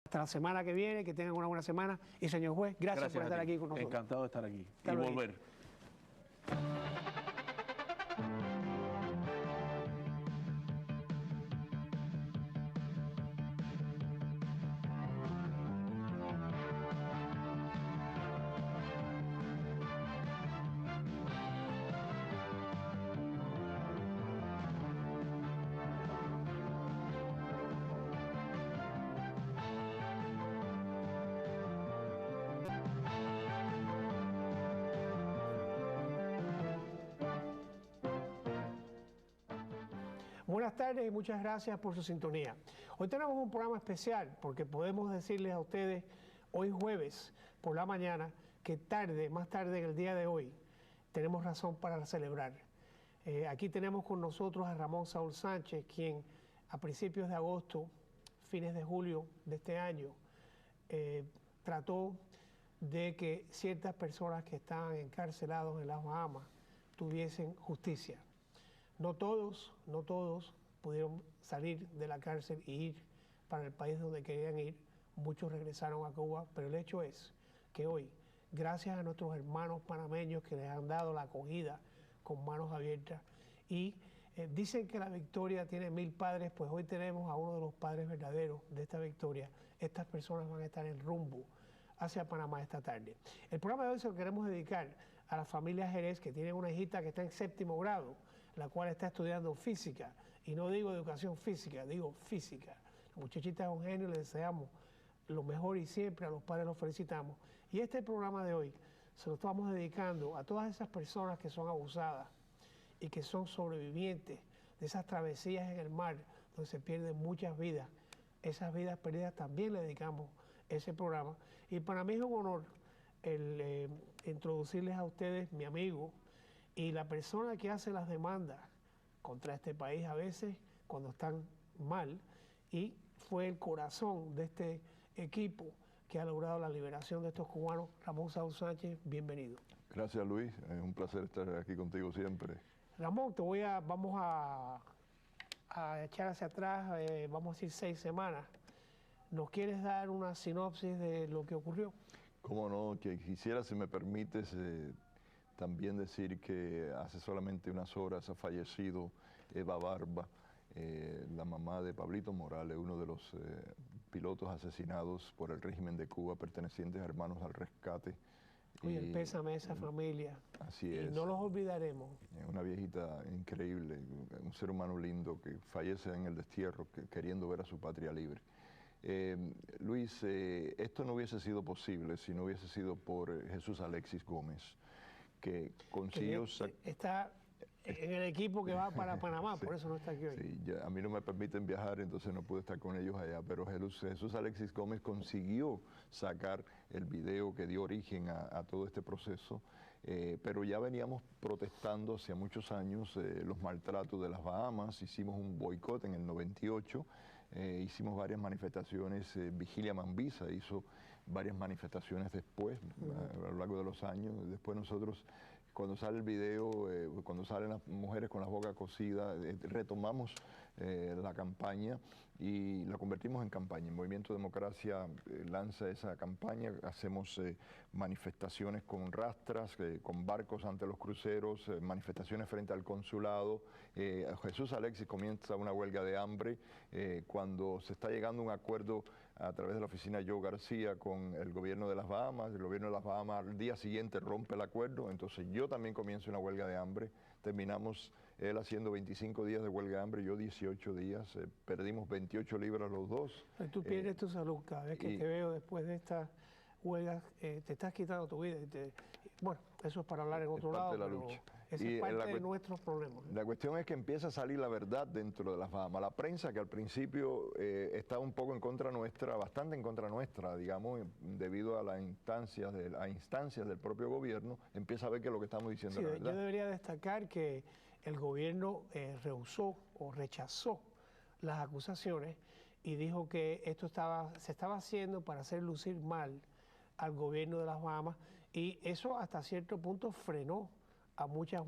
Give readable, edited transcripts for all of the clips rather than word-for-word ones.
Hasta la semana que viene, que tengan una buena semana. Y señor juez, gracias por estar aquí con nosotros. Encantado de estar aquí Hasta y luego. volver. Buenas tardes y muchas gracias por su sintonía. Hoy tenemos un programa especial porque podemos decirles a ustedes hoy jueves por la mañana que más tarde en el día de hoy, tenemos razón para celebrar. Aquí tenemos con nosotros a Ramón Saúl Sánchez, quien a principios de agosto, fines de julio de este año, trató de que ciertas personas que estaban encarcelados en las Bahamas tuviesen justicia. No todos pudieron salir de la cárcel y ir para el país donde querían ir. Muchos regresaron a Cuba, pero el hecho es que hoy, gracias a nuestros hermanos panameños que les han dado la acogida con manos abiertas y dicen que la victoria tiene 1000 padres, pues hoy tenemos a uno de los padres verdaderos de esta victoria. Estas personas van a estar en rumbo hacia Panamá esta tarde. El programa de hoy se lo queremos dedicar a la familia Jerez, que tiene una hijita que está en 7º grado, la cual está estudiando física, y no digo educación física, digo física. La muchachita es un genio, le deseamos lo mejor y siempre a los padres los felicitamos. Y este programa de hoy se lo estamos dedicando a todas esas personas que son abusadas y que son sobrevivientes de esas travesías en el mar, donde se pierden muchas vidas. Esas vidas perdidas también le dedicamos ese programa. Y para mí es un honor el introducirles a ustedes mi amigo y la persona que hace las demandas contra este país a veces cuando están mal, y fue el corazón de este equipo que ha logrado la liberación de estos cubanos. Ramón Saúl Sánchez, bienvenido. Gracias, Luis, es un placer estar aquí contigo siempre. Ramón, vamos a echar hacia atrás, vamos a decir 6 semanas. ¿Nos quieres dar una sinopsis de lo que ocurrió? Cómo no, que quisiera, si me permites, también decir que hace solamente unas horas ha fallecido Eva Barba, la mamá de Pablito Morales, uno de los pilotos asesinados por el régimen de Cuba, pertenecientes a Hermanos al Rescate. Oye, el pésame a esa familia. Así es. Y no los olvidaremos. Una viejita increíble, un ser humano lindo que fallece en el destierro, queriendo ver a su patria libre. Luis, esto no hubiese sido posible si no hubiese sido por Jesús Alexis Gómez, que consiguió... Está en el equipo que va para Panamá, sí, por eso no está aquí hoy. Sí, a mí no me permiten viajar, entonces no pude estar con ellos allá, pero Jesús Alexis Gómez consiguió sacar el video que dio origen a todo este proceso, pero ya veníamos protestando hace muchos años los maltratos de las Bahamas. Hicimos un boicot en el 98, hicimos varias manifestaciones, Vigilia Mambisa hizo varias manifestaciones después, a lo largo de los años. Después nosotros, cuando sale el video, cuando salen las mujeres con la boca cosida, retomamos la campaña y la convertimos en campaña. El Movimiento Democracia lanza esa campaña, hacemos manifestaciones con rastras, con barcos ante los cruceros, manifestaciones frente al consulado. Jesús Alexis comienza una huelga de hambre cuando se está llegando a un acuerdo a través de la oficina Joe García con el gobierno de las Bahamas. El gobierno de las Bahamas al día siguiente rompe el acuerdo, entonces yo también comienzo una huelga de hambre. Terminamos él haciendo 25 días de huelga de hambre, yo 18 días, perdimos 28 libras los dos. Pero tú pierdes tu salud cada vez que te veo después de esta huelga, te estás quitando tu vida. Bueno, eso es para hablar en otro lado, pero esa es parte de nuestros problemas. La cuestión es que empieza a salir la verdad dentro de las Bahamas. La prensa, que al principio estaba un poco en contra nuestra, bastante en contra nuestra, digamos, debido a las instancias del propio gobierno, empieza a ver que lo que estamos diciendo es la verdad. Yo debería destacar que el gobierno rehusó o rechazó las acusaciones y dijo que esto se estaba haciendo para hacer lucir mal al gobierno de las Bahamas, y eso hasta cierto punto frenó a muchas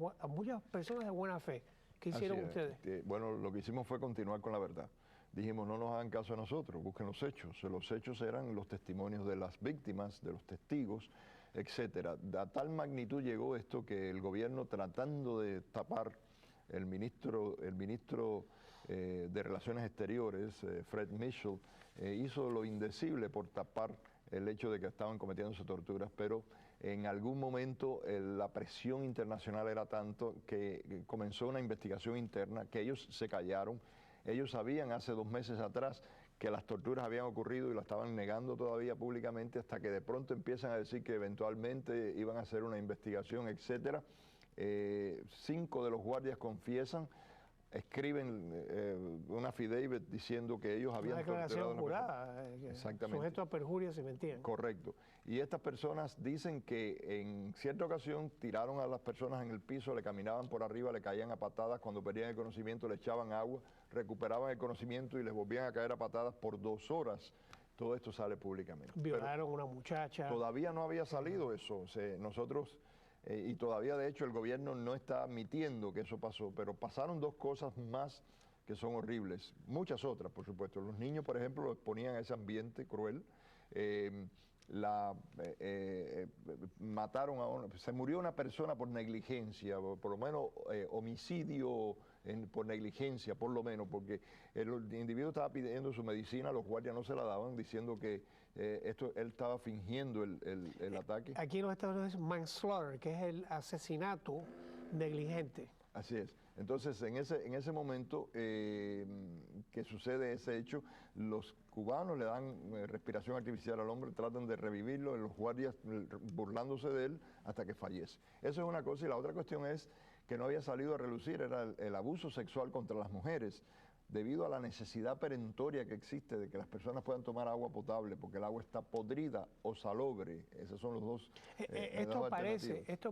personas de buena fe. ¿Qué hicieron ustedes? Bueno, lo que hicimos fue continuar con la verdad. dijimos, no nos hagan caso a nosotros, busquen los hechos. Los hechos eran los testimonios de las víctimas, de los testigos, etcétera. A tal magnitud llegó esto que el gobierno, tratando de tapar, el ministro de Relaciones Exteriores, Fred Mitchell, hizo lo indecible por tapar el hecho de que estaban cometiéndose torturas, pero en algún momento la presión internacional era tanto que comenzó una investigación interna, que ellos se callaron. Ellos sabían hace 2 meses atrás que las torturas habían ocurrido y lo estaban negando todavía públicamente, hasta que de pronto empiezan a decir que eventualmente iban a hacer una investigación, etcétera. 5 de los guardias confiesan, escriben una affidavit diciendo que ellos habían torturado a la jurada, exactamente, sujeto a perjuria si mentían. Correcto. Y estas personas dicen que en cierta ocasión tiraron a las personas en el piso, le caminaban por arriba, le caían a patadas, cuando perdían el conocimiento le echaban agua, recuperaban el conocimiento y les volvían a caer a patadas por 2 horas. Todo esto sale públicamente. Violaron a una muchacha. Todavía no había salido eso. O sea, nosotros, y todavía de hecho el gobierno no está admitiendo que eso pasó, pero pasaron 2 cosas más que son horribles. Muchas otras, por supuesto. Los niños, por ejemplo, los exponían a ese ambiente cruel. Se murió una persona por negligencia, por lo menos homicidio por negligencia, por lo menos, porque el individuo estaba pidiendo su medicina, los guardias no se la daban, diciendo que él estaba fingiendo el ataque. Aquí en los Estados Unidos es manslaughter, que es el asesinato negligente. Así es. Entonces, en ese momento que sucede ese hecho, los cubanos le dan respiración artificial al hombre, tratan de revivirlo, los guardias burlándose de él hasta que fallece. Eso es una cosa, y la otra cuestión es que no había salido a relucir, era el abuso sexual contra las mujeres, debido a la necesidad perentoria que existe de que las personas puedan tomar agua potable, porque el agua está podrida o salobre. Esos son los dos. Esto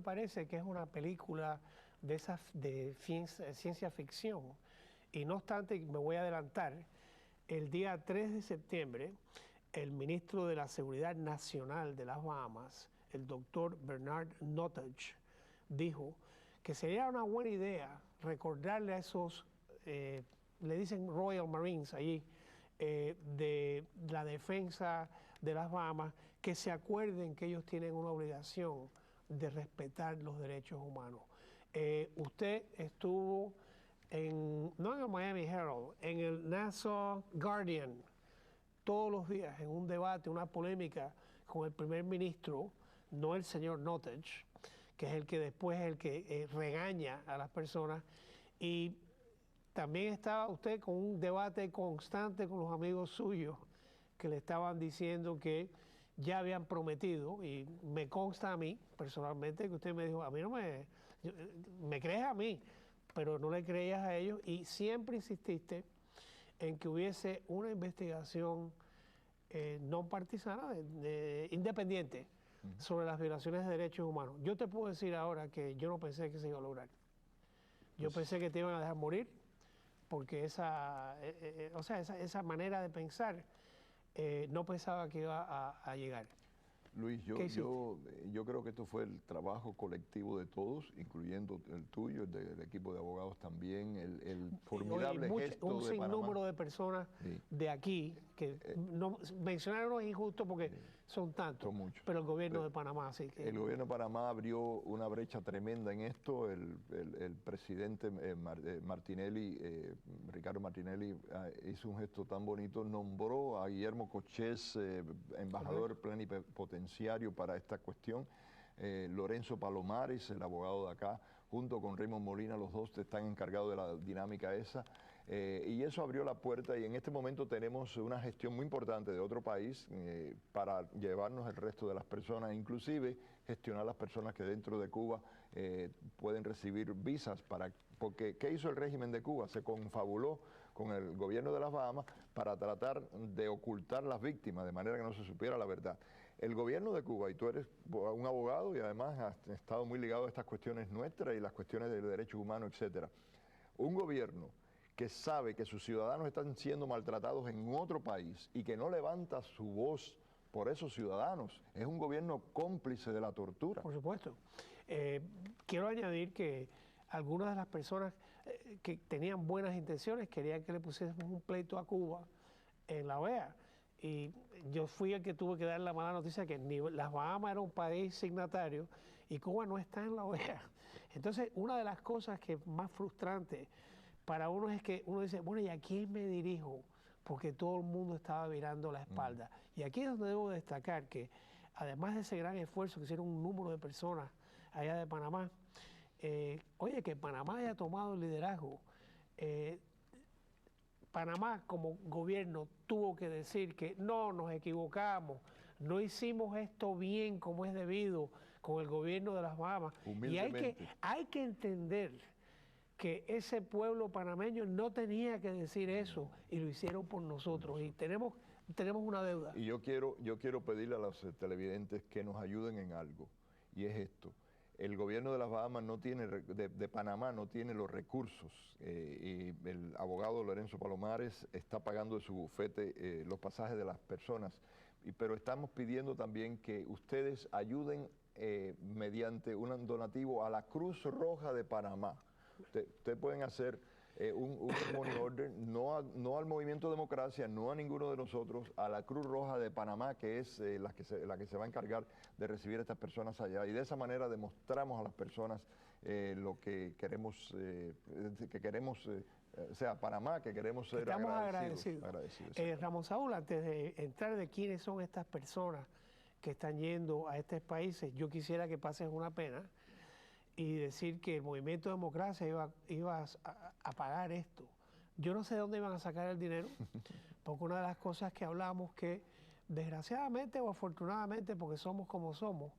parece que es una película de esas de ciencia ficción, y no obstante, me voy a adelantar, el día 3 de septiembre, el ministro de la Seguridad Nacional de las Bahamas, el doctor Bernard Nottage, dijo que sería una buena idea recordarle a esos, le dicen Royal Marines allí, de la defensa de las Bahamas, que se acuerden que ellos tienen una obligación de respetar los derechos humanos. Usted estuvo no en el Miami Herald, en el Nassau Guardian, todos los días en un debate, una polémica con el primer ministro, no el señor Nottage, que es el que después es el que regaña a las personas, y también estaba usted con un debate constante con los amigos suyos que le estaban diciendo que ya habían prometido, y me consta a mí personalmente que usted me dijo, a mí no me crees a mí, pero no le creías a ellos, y siempre insististe en que hubiese una investigación no partisana, independiente, sobre las violaciones de derechos humanos. Yo te puedo decir ahora que yo no pensé que se iba a lograr. Yo pensé que te iban a dejar morir, porque esa manera de pensar no pensaba que iba a llegar. Luis, yo creo que esto fue el trabajo colectivo de todos, incluyendo el tuyo, el del equipo de abogados también, el formidable gesto un de Panamá. sinnúmero de personas de aquí, que mencionarlos es injusto porque son tantos, son muchos. Pero el gobierno de Panamá sí que... El gobierno de Panamá abrió una brecha tremenda en esto. El presidente Martinelli, Ricardo Martinelli, hizo un gesto tan bonito, nombró a Guillermo Cochés embajador plenipotenciario para esta cuestión. Lorenzo Palomares, el abogado de acá, junto con Raymond Molina, los dos están encargados de la dinámica esa. Y eso abrió la puerta, y en este momento tenemos una gestión muy importante de otro país para llevarnos el resto de las personas, inclusive gestionar las personas que dentro de Cuba pueden recibir visas, porque ¿qué hizo el régimen de Cuba? Se confabuló con el gobierno de las Bahamas para tratar de ocultar las víctimas, de manera que no se supiera la verdad. El gobierno de Cuba, y tú eres un abogado y además has estado muy ligado a estas cuestiones nuestras y las cuestiones de derechos humanos, etcétera. Un gobierno que sabe que sus ciudadanos están siendo maltratados en otro país y que no levanta su voz por esos ciudadanos, es un gobierno cómplice de la tortura. Por supuesto. Quiero añadir que algunas de las personas, que tenían buenas intenciones, querían que le pusiésemos un pleito a Cuba en la OEA. Y yo fui el que tuve que dar la mala noticia que ni las Bahamas era un país signatario y Cuba no está en la OEA. Entonces, una de las cosas que es más frustrante para uno es que uno dice, bueno, ¿y a quién me dirijo? Porque todo el mundo estaba virando la espalda. Y aquí es donde debo destacar que, además de ese gran esfuerzo que hicieron un número de personas allá de Panamá, oye, que Panamá haya tomado el liderazgo. Panamá como gobierno tuvo que decir que no, nos equivocamos, no hicimos esto bien como es debido con el gobierno de las Bahamas. Y hay que entender que ese pueblo panameño no tenía que decir eso y lo hicieron por nosotros y tenemos una deuda. Y yo quiero pedirle a los televidentes que nos ayuden en algo, y es esto. El gobierno de las Bahamas no tiene, de Panamá no tiene los recursos y el abogado Lorenzo Palomares está pagando de su bufete los pasajes de las personas, pero estamos pidiendo también que ustedes ayuden mediante un donativo a la Cruz Roja de Panamá. Ustedes pueden hacer un money order, no al Movimiento Democracia, no a ninguno de nosotros, a la Cruz Roja de Panamá, que es la que se va a encargar de recibir a estas personas allá. Y de esa manera demostramos a las personas lo que queremos, o sea, Panamá, que queremos ser agradecidos. Ramón Saúl, antes de entrar de quiénes son estas personas que están yendo a estos países, yo quisiera que pases una pena y decir que el Movimiento de Democracia iba a pagar esto. Yo no sé de dónde iban a sacar el dinero, porque una de las cosas que hablamos que, desgraciadamente o afortunadamente, porque somos como somos,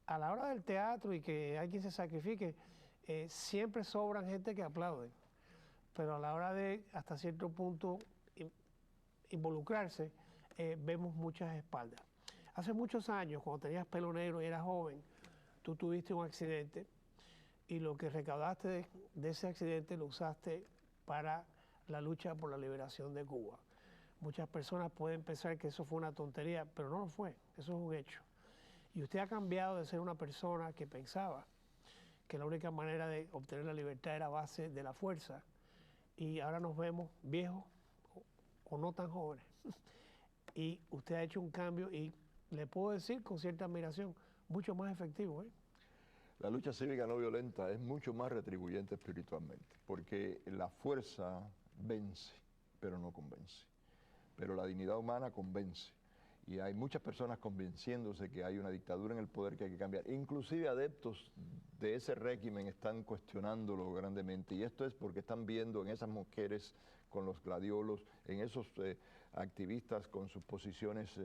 a la hora del teatro y que hay quien se sacrifique, siempre sobran gente que aplaude, pero a la hora de, hasta cierto punto, involucrarse, vemos muchas espaldas. Hace muchos años, cuando tenías pelo negro y eras joven, tú tuviste un accidente, y lo que recaudaste de ese accidente lo usaste para la lucha por la liberación de Cuba. Muchas personas pueden pensar que eso fue una tontería, pero no lo fue, eso es un hecho. Y usted ha cambiado de ser una persona que pensaba que la única manera de obtener la libertad era a base de la fuerza, y ahora nos vemos viejos o no tan jóvenes. Y usted ha hecho un cambio y le puedo decir con cierta admiración, mucho más efectivo, ¿eh? La lucha cívica no violenta es mucho más retribuyente espiritualmente, porque la fuerza vence, pero no convence. Pero la dignidad humana convence. Y hay muchas personas convenciéndose que hay una dictadura en el poder que hay que cambiar. Inclusive adeptos de ese régimen están cuestionándolo grandemente. Y esto es porque están viendo en esas mujeres con los gladiolos, en esos activistas con sus posiciones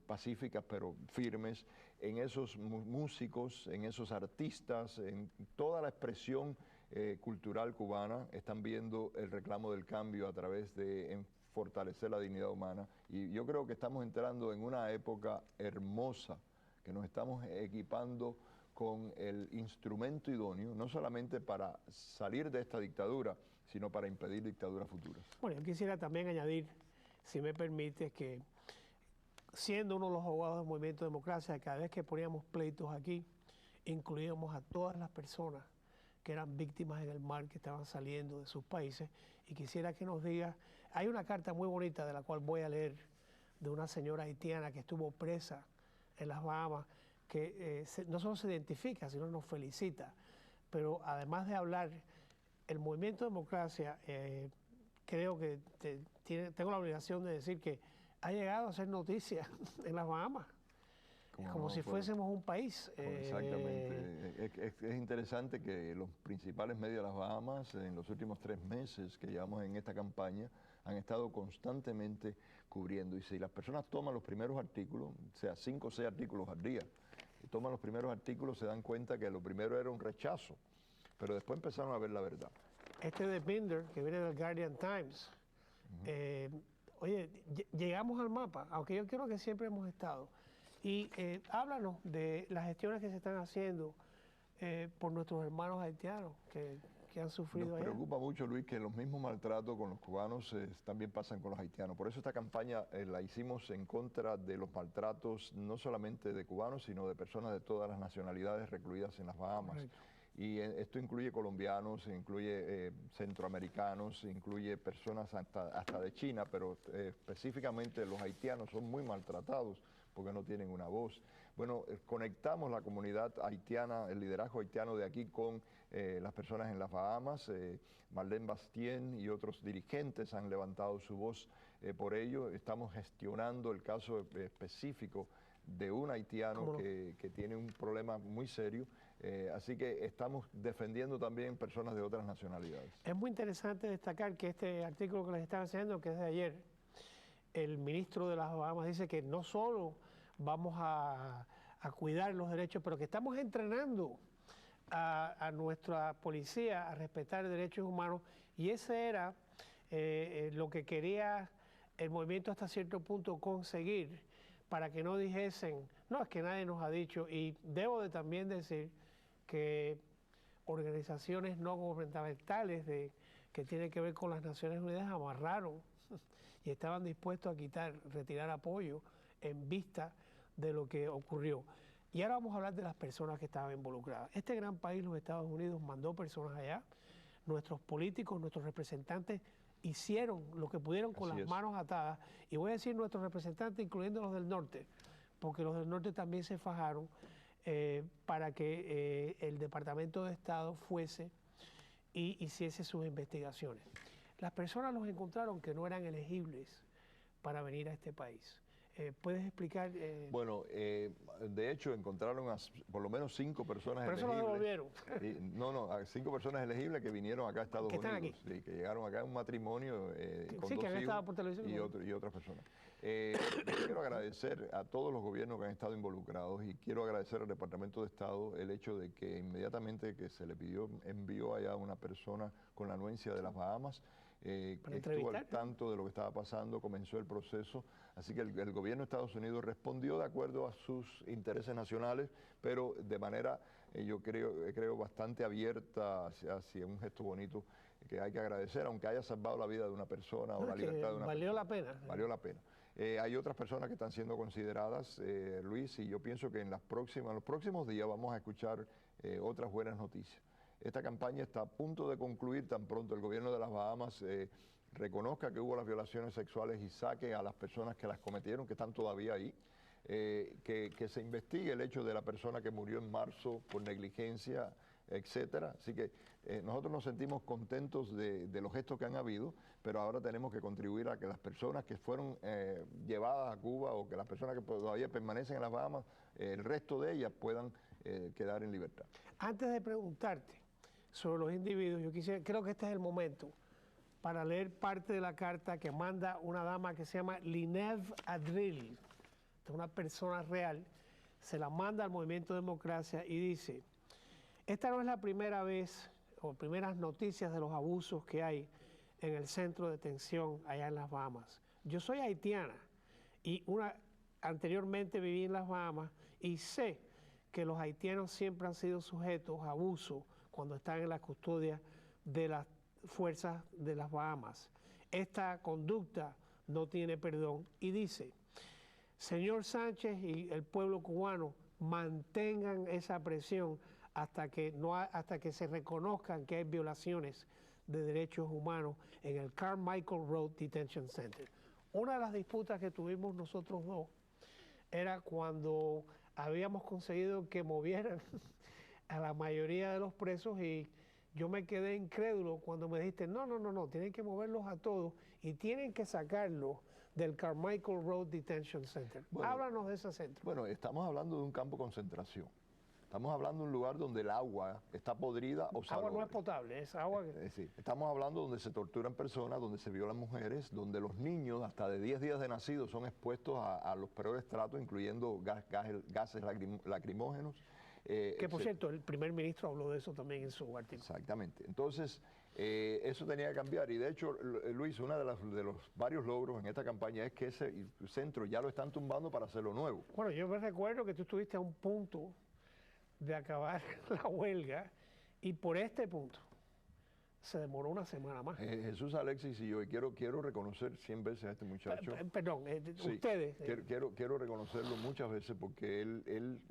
pacíficas pero firmes, en esos músicos, en esos artistas, en toda la expresión cultural cubana, están viendo el reclamo del cambio a través de fortalecer la dignidad humana. Y yo creo que estamos entrando en una época hermosa, que nos estamos equipando con el instrumento idóneo, no solamente para salir de esta dictadura, sino para impedir dictaduras futuras. Bueno, yo quisiera también añadir, si me permite, que siendo uno de los abogados del Movimiento de Democracia, cada vez que poníamos pleitos aquí, incluíamos a todas las personas que eran víctimas en el mar, que estaban saliendo de sus países, y quisiera que nos diga, hay una carta muy bonita de la cual voy a leer, de una señora haitiana que estuvo presa en las Bahamas, que no solo se identifica, sino nos felicita, pero además de hablar, el Movimiento de Democracia, creo que tengo la obligación de decir que ha llegado a ser noticia en las Bahamas, como si fuésemos un país. Exactamente. Es interesante que los principales medios de las Bahamas en los últimos 3 meses que llevamos en esta campaña han estado constantemente cubriendo. Y si las personas toman los primeros artículos, o sea, 5 o 6 artículos al día, y toman los primeros artículos, se dan cuenta que lo primero era un rechazo, pero después empezaron a ver la verdad. Este de Binder, que viene del Guardian Times, oye, llegamos al mapa, aunque yo creo que siempre hemos estado. Y háblanos de las gestiones que se están haciendo por nuestros hermanos haitianos que han sufrido allá. Nos preocupa mucho, Luis, que los mismos maltratos con los cubanos también pasan con los haitianos. Por eso esta campaña la hicimos en contra de los maltratos no solamente de cubanos, sino de personas de todas las nacionalidades recluidas en las Bahamas. Correcto. Y esto incluye colombianos, incluye centroamericanos, incluye personas hasta de China, pero específicamente los haitianos son muy maltratados porque no tienen una voz. Bueno, conectamos la comunidad haitiana, el liderazgo haitiano de aquí con las personas en las Bahamas. Marlene Bastien y otros dirigentes han levantado su voz por ello. Estamos gestionando el caso específico de un haitiano que tiene un problema muy serio. Así que estamos defendiendo también personas de otras nacionalidades. Es muy interesante destacar que este artículo que les estaba enseñando, que es de ayer, el ministro de las Bahamas dice que no solo vamos a cuidar los derechos, pero que estamos entrenando a nuestra policía a respetar derechos humanos, y ese era lo que quería el movimiento hasta cierto punto conseguir, para que no dijesen, no, es que nadie nos ha dicho. Y debo de también decir que organizaciones no gubernamentales que tienen que ver con las Naciones Unidas amarraron y estaban dispuestos a retirar apoyo en vista de lo que ocurrió. Y ahora vamos a hablar de las personas que estaban involucradas. Este gran país, los Estados Unidos, mandó personas allá. Nuestros políticos, nuestros representantes hicieron lo que pudieron con las manos atadas. Y voy a decir nuestros representantes, incluyendo los del norte, porque los del norte también se fajaron para que el Departamento de Estado fuese y hiciese sus investigaciones. Las personas los encontraron que no eran elegibles para venir a este país. ¿Puedes explicar? Bueno, de hecho encontraron por lo menos 5 personas elegibles. ¿Pero eso lo devolvieron? No, 5 personas elegibles que vinieron acá a Estados Unidos. Aquí. Sí, que llegaron acá en un matrimonio con 2 hijos por televisión, y otras personas. Quiero agradecer a todos los gobiernos que han estado involucrados y quiero agradecer al Departamento de Estado el hecho de que inmediatamente que se le envió allá una persona con la anuencia de las Bahamas, estuvo al tanto de lo que estaba pasando, comenzó el proceso, así que el gobierno de Estados Unidos respondió de acuerdo a sus intereses nacionales, pero de manera, yo creo bastante abierta hacia un gesto bonito que hay que agradecer, aunque haya salvado la vida de una persona o la libertad de una persona. Valió la pena. Valió la pena. Hay otras personas que están siendo consideradas, Luis, y yo pienso que en los próximos días vamos a escuchar otras buenas noticias. Esta campaña está a punto de concluir tan pronto el gobierno de las Bahamas reconozca que hubo las violaciones sexuales y saque a las personas que las cometieron, que están todavía ahí, que se investigue el hecho de la persona que murió en marzo por negligencia, etcétera. Así que nosotros nos sentimos contentos de los gestos que han habido, pero ahora tenemos que contribuir a que las personas que fueron llevadas a Cuba o que las personas que todavía permanecen en las Bahamas, el resto de ellas puedan quedar en libertad. Antes de preguntarte sobre los individuos, creo que este es el momento para leer parte de la carta que manda una dama que se llama Linev Adril, una persona real, se la manda al Movimiento Democracia y dice: esta no es la primera vez o primeras noticias de los abusos que hay en el centro de detención allá en las Bahamas. Yo soy haitiana y anteriormente viví en las Bahamas y sé que los haitianos siempre han sido sujetos a abuso cuando están en la custodia de las fuerzas de las Bahamas. Esta conducta no tiene perdón y dice: señor Sánchez y el pueblo cubano, mantengan esa presión hasta que se reconozcan que hay violaciones de derechos humanos en el Carmichael Road Detention Center. Una de las disputas que tuvimos nosotros dos era cuando habíamos conseguido que movieran a la mayoría de los presos y yo me quedé incrédulo cuando me dijiste, no, tienen que moverlos a todos y tienen que sacarlos del Carmichael Road Detention Center. Bueno, háblanos de ese centro. Bueno, estamos hablando de un campo de concentración. Estamos hablando de un lugar donde el agua está podrida o salobre. Agua no es potable, es agua... Sí. Estamos hablando donde se torturan personas, donde se violan mujeres, donde los niños hasta de 10 días de nacidos son expuestos a los peores tratos, incluyendo gases lacrimógenos. Que por cierto, el primer ministro habló de eso también en su artículo. Exactamente. Entonces, eso tenía que cambiar. Y de hecho, Luis, uno de los varios logros en esta campaña es que ese centro ya lo están tumbando para hacerlo nuevo. Bueno, yo me recuerdo que tú estuviste a un punto de acabar la huelga y por este punto se demoró una semana más. Jesús, Alexis y yo, y quiero reconocer 100 veces a este muchacho. Perdón, sí, ustedes. Quiero reconocerlo muchas veces porque él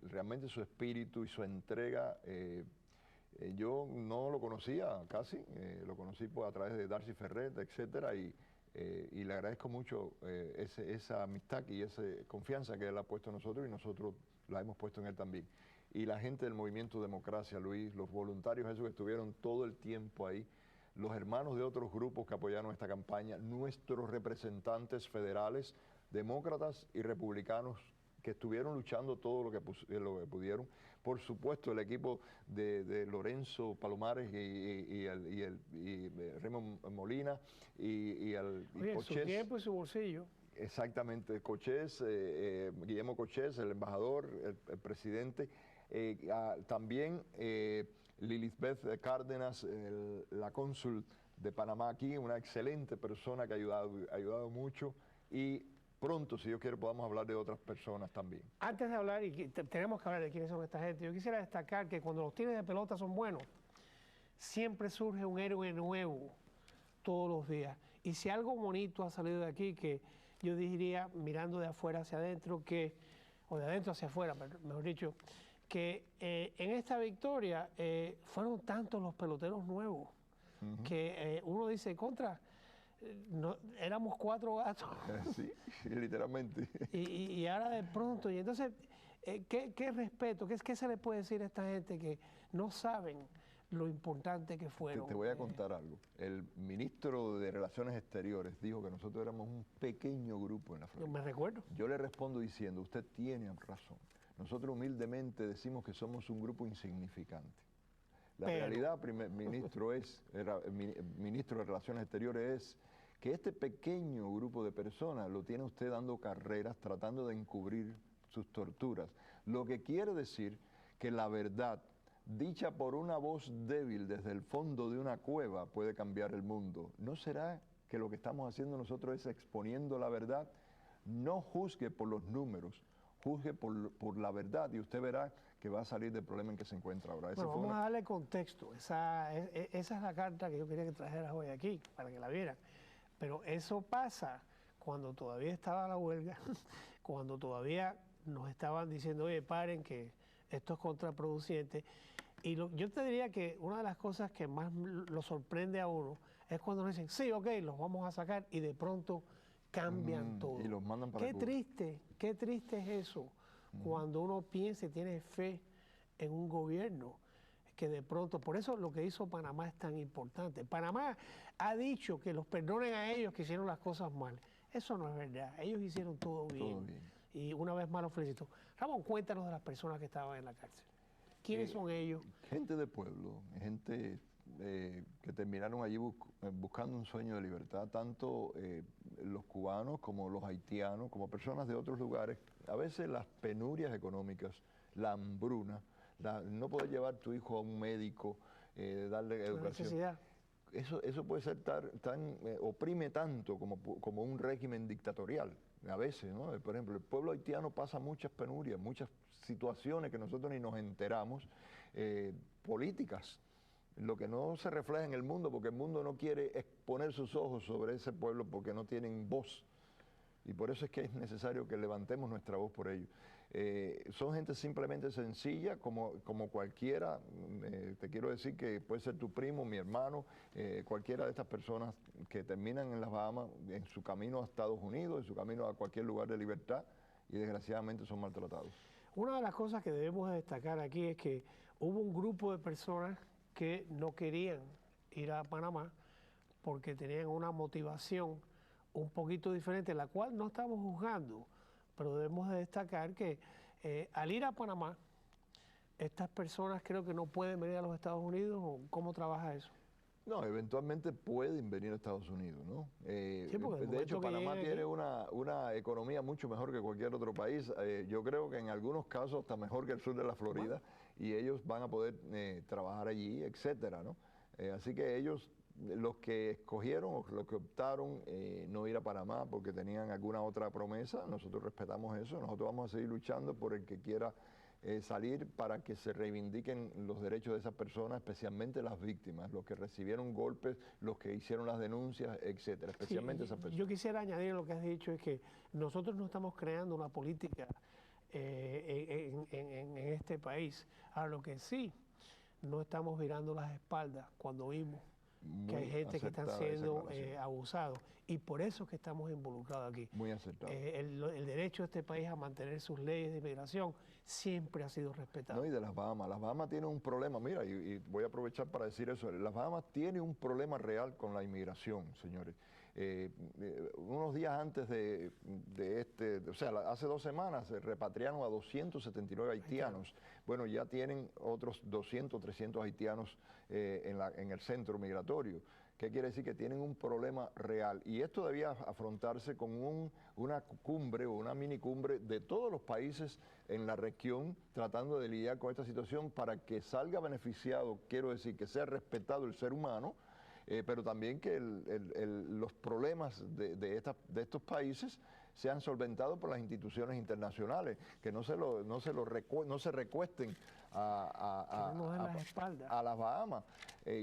realmente su espíritu y su entrega Yo no lo conocía casi, lo conocí pues, a través de Darcy Ferret, etcétera, y le agradezco mucho esa amistad y esa confianza que él ha puesto en nosotros y nosotros la hemos puesto en él también. Y la gente del Movimiento Democracia, Luis, los voluntarios esos que estuvieron todo el tiempo ahí, los hermanos de otros grupos que apoyaron esta campaña, nuestros representantes federales, demócratas y republicanos que estuvieron luchando todo lo que pudieron. Por supuesto, el equipo de Lorenzo Palomares y Raymond Molina y Oye, su tiempo y su bolsillo. Exactamente, Cochés, Guillermo Cochés, el embajador, el presidente, también Lilithbeth Cárdenas, la cónsul de Panamá aquí, una excelente persona que ha ayudado mucho, y pronto, si Dios quiere, podamos hablar de otras personas también. Antes de hablar, y tenemos que hablar de quiénes son esta gente, yo quisiera destacar que cuando los tiros de pelota son buenos, siempre surge un héroe nuevo todos los días. Y si algo bonito ha salido de aquí, que yo diría, mirando de afuera hacia adentro, o de adentro hacia afuera, mejor dicho, que en esta victoria fueron tantos los peloteros nuevos, que uno dice, éramos 4 gatos. Sí, literalmente. Y ahora de pronto, y entonces, ¿qué respeto? ¿Qué se le puede decir a esta gente que no saben lo importante que fueron? Te voy a contar algo. El ministro de Relaciones Exteriores dijo que nosotros éramos un pequeño grupo en la Florida. Me recuerdo. Yo le respondo diciendo, usted tiene razón. Nosotros humildemente decimos que somos un grupo insignificante. La realidad, ministro de Relaciones Exteriores, es que este pequeño grupo de personas lo tiene usted dando carreras, tratando de encubrir sus torturas. Lo que quiere decir que la verdad, dicha por una voz débil desde el fondo de una cueva, puede cambiar el mundo. ¿No será que lo que estamos haciendo nosotros es exponiendo la verdad? No juzgue por los números, juzgue por la verdad, y usted verá que va a salir del problema en que se encuentra ahora. Bueno, vamos a darle contexto. Esa es la carta que yo quería que trajeras hoy aquí, para que la vieran. Pero eso pasa cuando todavía estaba la huelga, cuando todavía nos estaban diciendo, oye, paren, que esto es contraproducente. Y yo te diría que una de las cosas que más lo sorprende a uno es cuando nos dicen, sí, ok, los vamos a sacar, y de pronto cambian todo. Y los mandan para Cuba. Qué triste es eso, cuando uno piensa y tiene fe en un gobierno, que de pronto, por eso lo que hizo Panamá es tan importante. Panamá ha dicho que los perdonen a ellos que hicieron las cosas mal. Eso no es verdad, ellos hicieron todo bien. Y una vez más los felicito. Ramón, cuéntanos de las personas que estaban en la cárcel. ¿Quiénes son ellos? Gente de pueblo, gente que terminaron allí buscando un sueño de libertad, tanto los cubanos como los haitianos, como personas de otros lugares. A veces las penurias económicas, la hambruna, no poder llevar tu hijo a un médico, darle educación. Necesidad. Eso puede ser oprime tanto como un régimen dictatorial, a veces, ¿no? Por ejemplo, el pueblo haitiano pasa muchas penurias, muchas situaciones que nosotros ni nos enteramos, políticas, lo que no se refleja en el mundo, porque el mundo no quiere exponer sus ojos sobre ese pueblo porque no tienen voz. Y por eso es que es necesario que levantemos nuestra voz por ellos. Son gente simplemente sencilla, como cualquiera. Te quiero decir que puede ser tu primo, mi hermano, cualquiera de estas personas que terminan en las Bahamas en su camino a Estados Unidos, en su camino a cualquier lugar de libertad, y desgraciadamente son maltratados. Una de las cosas que debemos destacar aquí es que hubo un grupo de personas que no querían ir a Panamá porque tenían una motivación un poquito diferente, la cual no estamos juzgando, pero debemos de destacar que al ir a Panamá, estas personas creo que no pueden venir a los Estados Unidos. ¿O cómo trabaja eso? No, eventualmente pueden venir a Estados Unidos, ¿no? Sí, de hecho, Panamá tiene una economía mucho mejor que cualquier otro país. Yo creo que en algunos casos está mejor que el sur de la Florida, y ellos van a poder trabajar allí, etcétera, ¿no? Así que ellos, los que escogieron o los que optaron no ir a Panamá porque tenían alguna otra promesa, nosotros respetamos eso. Nosotros vamos a seguir luchando por el que quiera salir, para que se reivindiquen los derechos de esas personas, especialmente las víctimas, los que recibieron golpes, los que hicieron las denuncias, etcétera, especialmente esas personas. Yo quisiera añadir lo que has dicho, es que nosotros no estamos creando una política en este país. Ahora, lo que sí no estamos virando las espaldas cuando vimos que hay gente que está siendo abusados. Y por eso es que estamos involucrados aquí. Muy acertado. El derecho de este país a mantener sus leyes de inmigración siempre ha sido respetado. No, y de las Bahamas. Las Bahamas tienen un problema, mira, y voy a aprovechar para decir eso. Las Bahamas tienen un problema real con la inmigración, señores. Unos días antes o sea, hace 2 semanas se repatriaron a 279 haitianos. Bueno, ya tienen otros 200, 300 haitianos en el centro migratorio. ¿Qué quiere decir? Que tienen un problema real. Y esto debía afrontarse con una cumbre o una mini cumbre de todos los países en la región, tratando de lidiar con esta situación para que salga beneficiado, quiero decir, que sea respetado el ser humano, pero también que los problemas de estos países sean solventados por las instituciones internacionales, que no se recuesten a las Bahamas.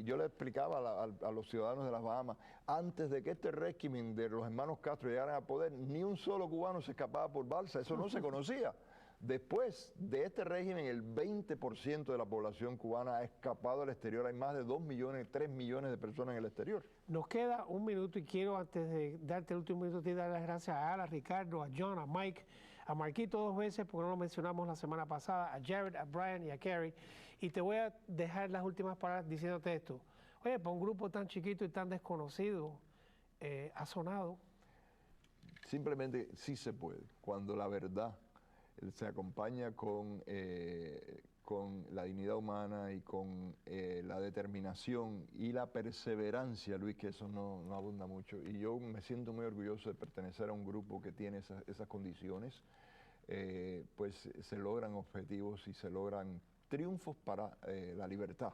Yo le explicaba a los ciudadanos de las Bahamas, antes de que este régimen de los hermanos Castro llegaran al poder, ni un solo cubano se escapaba por balsa, eso no se conocía. Después de este régimen, el 20% de la población cubana ha escapado al exterior. Hay más de 2 millones, 3 millones de personas en el exterior. Nos queda un minuto y quiero, antes de darte el último minuto, dar las gracias a Ala, a Ricardo, a John, a Mike, a Marquito 2 veces, porque no lo mencionamos la semana pasada, a Jared, a Brian y a Carrie. Y te voy a dejar las últimas palabras diciéndote esto. Oye, para un grupo tan chiquito y tan desconocido, ha sonado. Simplemente sí se puede, cuando la verdad se acompaña con la dignidad humana y con la determinación y la perseverancia, Luis, que eso no abunda mucho. Y yo me siento muy orgulloso de pertenecer a un grupo que tiene esas condiciones, pues se logran objetivos y se logran triunfos para la libertad.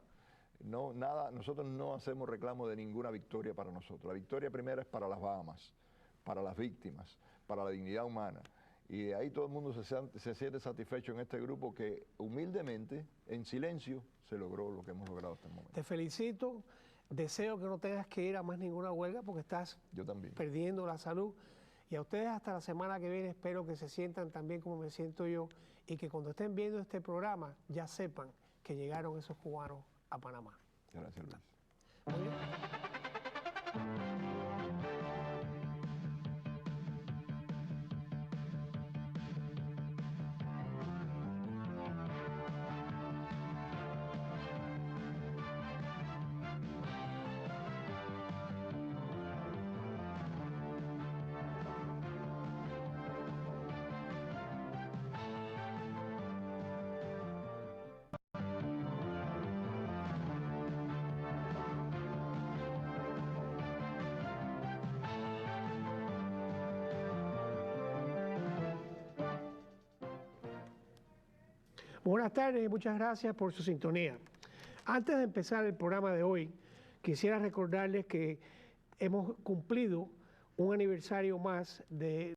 Nosotros no hacemos reclamo de ninguna victoria para nosotros. La victoria primera es para las Bahamas, para las víctimas, para la dignidad humana. Y de ahí todo el mundo se siente satisfecho en este grupo que humildemente, en silencio, se logró lo que hemos logrado hasta el momento. Te felicito, deseo que no tengas que ir a más ninguna huelga porque estás perdiendo la salud. Y a ustedes hasta la semana que viene espero que se sientan tan bien como me siento yo y que cuando estén viendo este programa ya sepan que llegaron esos cubanos a Panamá. Gracias, Luis. Muy bien. Buenas tardes y muchas gracias por su sintonía. Antes de empezar el programa de hoy, quisiera recordarles que hemos cumplido un aniversario más de